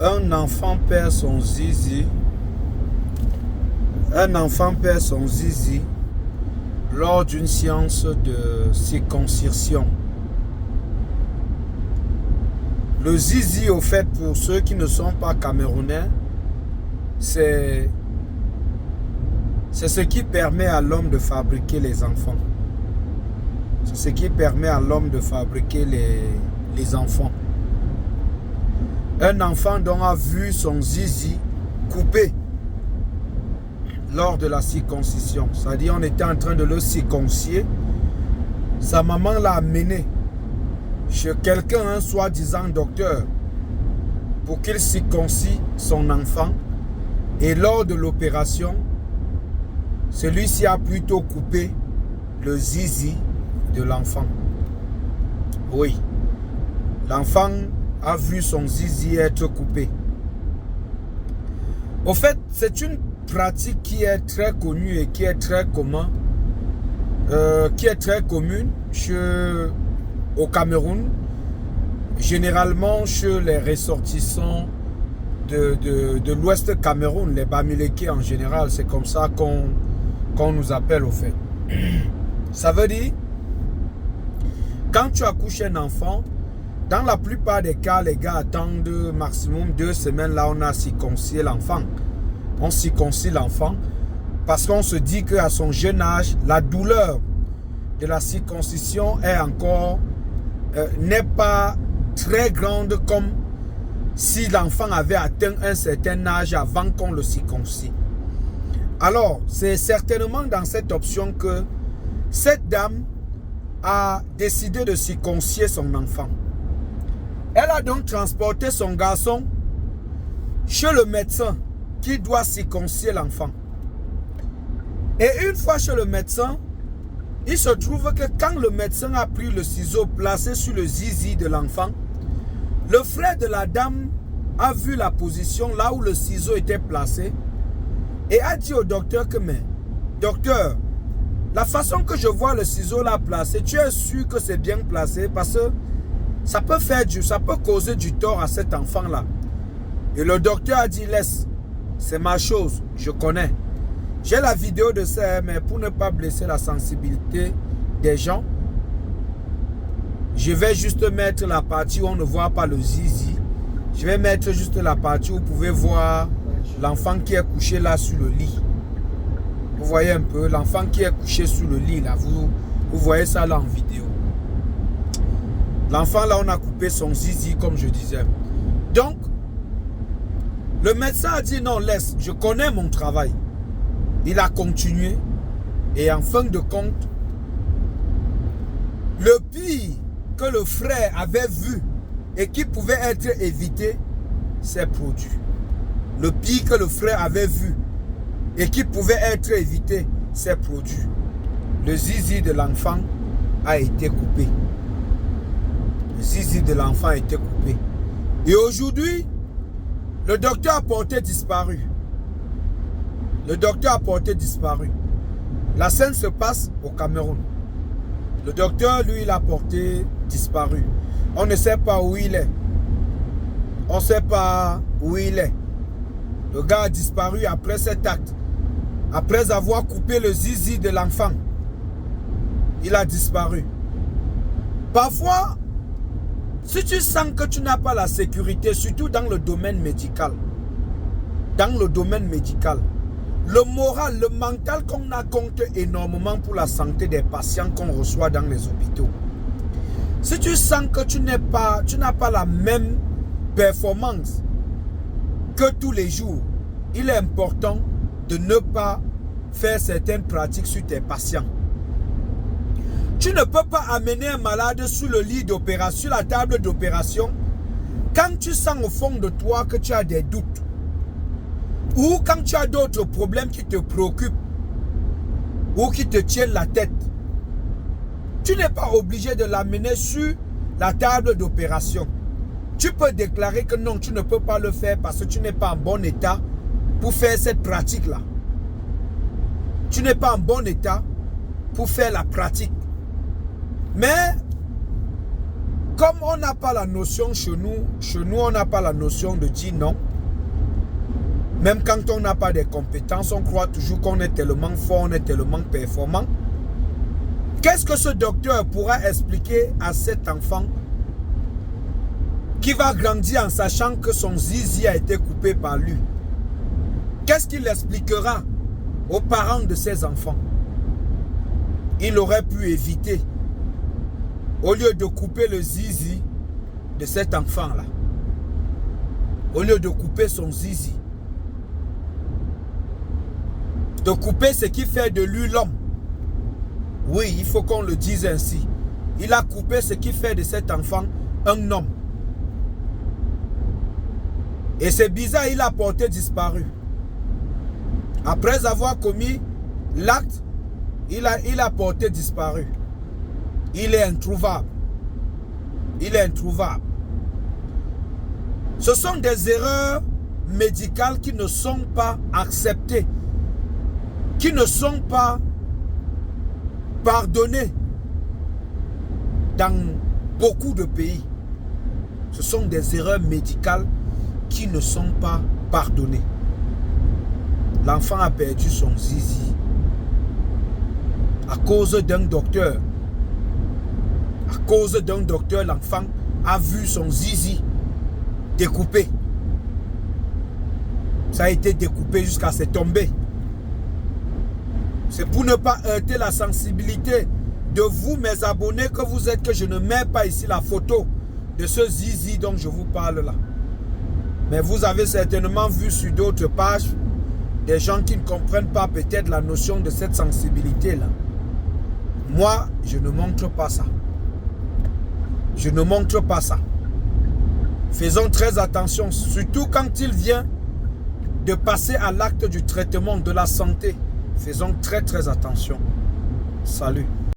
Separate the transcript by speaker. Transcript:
Speaker 1: Un enfant perd son zizi. Un enfant perd son zizi lors d'une séance de circoncision. Le zizi, au fait, pour ceux qui ne sont pas camerounais, c'est ce qui permet à l'homme de fabriquer les enfants. C'est ce qui permet à l'homme de fabriquer les enfants. Un enfant dont a vu son zizi coupé lors de la circoncision. C'est-à-dire on était en train de le circoncier. Sa maman l'a amené chez quelqu'un, un soi-disant docteur, pour qu'il circoncie son enfant. Et lors de l'opération, celui-ci a plutôt coupé le zizi de l'enfant. Oui, l'enfant a vu son zizi être coupé. Au fait, c'est une pratique qui est très connue et qui est très commune au Cameroun, généralement chez les ressortissants de l'Ouest Cameroun, les Bamileke en général. C'est comme ça qu'on nous appelle au fait. Ça veut dire, quand tu accouches un enfant, dans la plupart des cas, les gars attendent maximum 2 semaines. Là, on a circoncisé l'enfant. On circoncie l'enfant parce qu'on se dit qu'à son jeune âge, la douleur de la circoncision est encore n'est pas très grande comme si l'enfant avait atteint un certain âge avant qu'on le circoncie. Alors, c'est certainement dans cette option que cette dame a décidé de circoncier son enfant. Elle a donc transporté son garçon chez le médecin qui doit circoncier l'enfant. Et une fois chez le médecin, il se trouve que quand le médecin a pris le ciseau placé sur le zizi de l'enfant, le frère de la dame a vu la position là où le ciseau était placé et a dit au docteur que, mais docteur, la façon que je vois le ciseau là placé, tu es sûr que c'est bien placé parce que ça peut causer du tort à cet enfant là. Et le docteur a dit, laisse, c'est ma chose, je connais. J'ai la vidéo de ça, mais pour ne pas blesser la sensibilité des gens, je vais juste mettre la partie où on ne voit pas le zizi. Je vais mettre juste la partie où vous pouvez voir l'enfant qui est couché là sur le lit. Vous voyez un peu, l'enfant qui est couché sur le lit là, vous voyez ça là en vidéo. L'enfant là, on a coupé son zizi comme je disais. Donc, le médecin a dit non, laisse, je connais mon travail. Il a continué et en fin de compte, le pire que le frère avait vu et qui pouvait être évité, s'est produit. Le pire que le frère avait vu et qui pouvait être évité, s'est produit. Le zizi de l'enfant a été coupé. Le zizi de l'enfant a été coupé. Et aujourd'hui, le docteur a porté disparu. Le docteur a porté disparu. La scène se passe au Cameroun. Le docteur, lui, il a porté disparu. On ne sait pas où il est. On ne sait pas où il est. Le gars a disparu après cet acte. Après avoir coupé le zizi de l'enfant. Il a disparu. Parfois, si tu sens que tu n'as pas la sécurité, surtout dans le domaine médical, le moral, le mental qu'on a compte énormément pour la santé des patients qu'on reçoit dans les hôpitaux. Si tu sens que tu n'as pas la même performance que tous les jours, il est important de ne pas faire certaines pratiques sur tes patients. Tu ne peux pas amener un malade sur le lit d'opération, sur la table d'opération, quand tu sens au fond de toi que tu as des doutes. Ou quand tu as d'autres problèmes qui te préoccupent. Ou qui te tiennent la tête. Tu n'es pas obligé de l'amener sur la table d'opération. Tu peux déclarer que non, tu ne peux pas le faire parce que tu n'es pas en bon état pour faire cette pratique-là. Tu n'es pas en bon état pour faire la pratique. Mais comme on n'a pas la notion chez nous on n'a pas la notion de dire non. Même quand on n'a pas de compétences, on croit toujours qu'on est tellement fort, on est tellement performant. Qu'est-ce que ce docteur pourra expliquer à cet enfant qui va grandir en sachant que son zizi a été coupé par lui? Qu'est-ce qu'il expliquera aux parents de ces enfants? Il aurait pu éviter, au lieu de couper le zizi de cet enfant-là, au lieu de couper son zizi, de couper ce qui fait de lui l'homme. Oui, il faut qu'on le dise ainsi. Il a coupé ce qui fait de cet enfant un homme. Et c'est bizarre, il a porté disparu. Après avoir commis l'acte, il a porté disparu. Il est introuvable. Il est introuvable. Ce sont des erreurs médicales qui ne sont pas acceptées, qui ne sont pas pardonnées dans beaucoup de pays. Ce sont des erreurs médicales qui ne sont pas pardonnées. L'enfant a perdu son zizi à cause d'un docteur. À cause d'un docteur, l'enfant a vu son zizi découpé. Ça a été découpé jusqu'à se tomber. C'est pour ne pas heurter la sensibilité de vous, mes abonnés, que vous êtes, que je ne mets pas ici la photo de ce zizi dont je vous parle là. Mais vous avez certainement vu sur d'autres pages des gens qui ne comprennent pas peut-être la notion de cette sensibilité là. Moi, je ne montre pas ça. Je ne montre pas ça. Faisons très attention, surtout quand il vient de passer à l'acte du traitement de la santé. Faisons très attention. Salut.